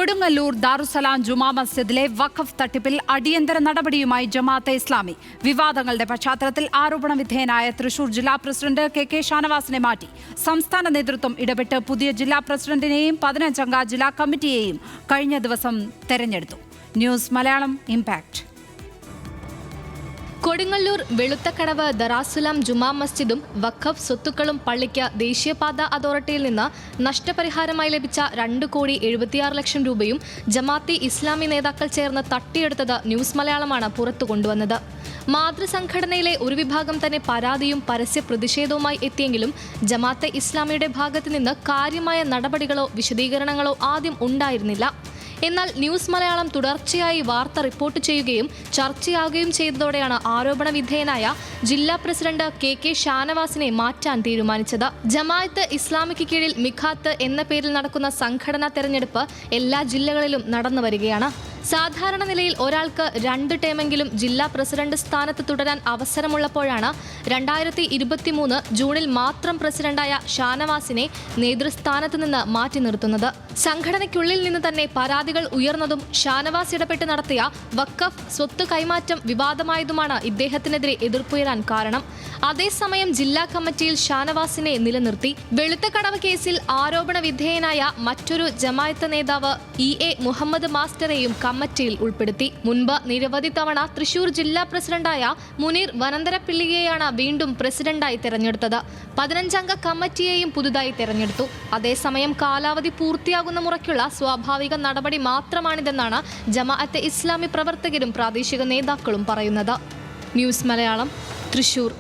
കൊടുങ്ങല്ലൂർ ദാറുസലാം ജുമാ മസ്ജിദിലെ വഖഫ് തട്ടിപ്പിൽ അടിയന്തര നടപടിയുമായി ജമാഅത്തെ ഇസ്ലാമി. വിവാദങ്ങളുടെ പശ്ചാത്തലത്തിൽ ആരോപണ വിധേയനായ തൃശൂർ ജില്ലാ പ്രസിഡന്റ് കെ ഷാനവാസിനെ മാറ്റി. സംസ്ഥാന നേതൃത്വം ഇടപെട്ട് പുതിയ ജില്ലാ പ്രസിഡന്റിനെയും 15-അംഗ ജില്ലാ കമ്മിറ്റിയെയും കഴിഞ്ഞ ദിവസം തെരഞ്ഞെടുത്തു. News Malayalam impact. കൊടുങ്ങല്ലൂർ വെളുത്തക്കടവ് ദറാസുലാം ജുമാ മസ്ജിദും വഖഫ് സ്വത്തുക്കളും പള്ളിക്ക് ദേശീയപാത അതോറിറ്റിയിൽ നിന്ന് നഷ്ടപരിഹാരമായി ലഭിച്ച 2,76,00,000 രൂപയും ജമാഅത്തെ ഇസ്ലാമി നേതാക്കൾ ചേർന്ന് തട്ടിയെടുത്തത് ന്യൂസ് മലയാളമാണ് പുറത്തു കൊണ്ടുവന്നത്. മാതൃസംഘടനയിലെ ഒരു വിഭാഗം തന്നെ പരാതിയും പരസ്യ പ്രതിഷേധവുമായി എത്തിയെങ്കിലും ജമാഅത്തെ ഇസ്ലാമിയുടെ ഭാഗത്തു നിന്ന് കാര്യമായ നടപടികളോ വിശദീകരണങ്ങളോ ആദ്യം ഉണ്ടായിരുന്നില്ല. എന്നാൽ ന്യൂസ് മലയാളം തുടർച്ചയായി വാർത്ത റിപ്പോർട്ട് ചെയ്യുകയും ചർച്ചയാകുകയും ചെയ്തതോടെയാണ് ആരോപണ വിധേയനായ ജില്ലാ പ്രസിഡന്റ് കെ ഷാനവാസിനെ മാറ്റാൻ തീരുമാനിച്ചത്. ജമാഅത്ത് ഇസ്ലാമിക്ക് കീഴിൽ മിഖാത്ത് എന്ന പേരിൽ നടക്കുന്ന സംഘടനാ തെരഞ്ഞെടുപ്പ് എല്ലാ ജില്ലകളിലും നടന്നു വരികയാണ്. സാധാരണ നിലയിൽ ഒരാൾക്ക് 2 ടേമെങ്കിലും ജില്ലാ പ്രസിഡന്റ് സ്ഥാനത്ത് തുടരാൻ അവസരമുള്ളപ്പോഴാണ് 2023 ജൂണിൽ മാത്രം പ്രസിഡന്റായ ഷാനവാസിനെ നേതൃസ്ഥാനത്ത് നിന്ന് മാറ്റി നിർത്തുന്നത്. സംഘടനയ്ക്കുള്ളിൽ നിന്ന് തന്നെ പരാതികൾ ഉയർന്നതും ഷാനവാസ് ഇടപെട്ട് നടത്തിയ വഖഫ് സ്വത്ത് കൈമാറ്റം വിവാദമായതുമാണ് ഇദ്ദേഹത്തിനെതിരെ എതിർപ്പുയരാൻ കാരണം. അതേസമയം ജില്ലാ കമ്മിറ്റിയിൽ ഷാനവാസിനെ നിലനിർത്തി. വെളുത്തക്കടവ് കേസിൽ ആരോപണ വിധേയനായ മറ്റൊരു ജമാഅത്ത് നേതാവ് EA മുഹമ്മദ് മാസ്റ്ററെയും കമ്മിറ്റിയിൽ ഉൾപ്പെടുത്തി. മുൻപ് നിരവധി തവണ തൃശൂർ ജില്ലാ പ്രസിഡന്റായ മുനീർ വനന്തരപ്പിള്ളിയെയാണ് വീണ്ടും പ്രസിഡന്റായി തെരഞ്ഞെടുത്തത്. 15-അംഗ കമ്മിറ്റിയെയും പുതുതായി തെരഞ്ഞെടുത്തു. അതേസമയം കാലാവധി പൂർത്തിയാകുന്ന മുറയ്ക്കുള്ള സ്വാഭാവിക നടപടി മാത്രമാണിതെന്നാണ് ജമാഅത്തെ ഇസ്ലാമി പ്രവർത്തകരും പ്രാദേശിക നേതാക്കളും പറയുന്നത്. ന്യൂസ് മലയാളം, തൃശൂർ.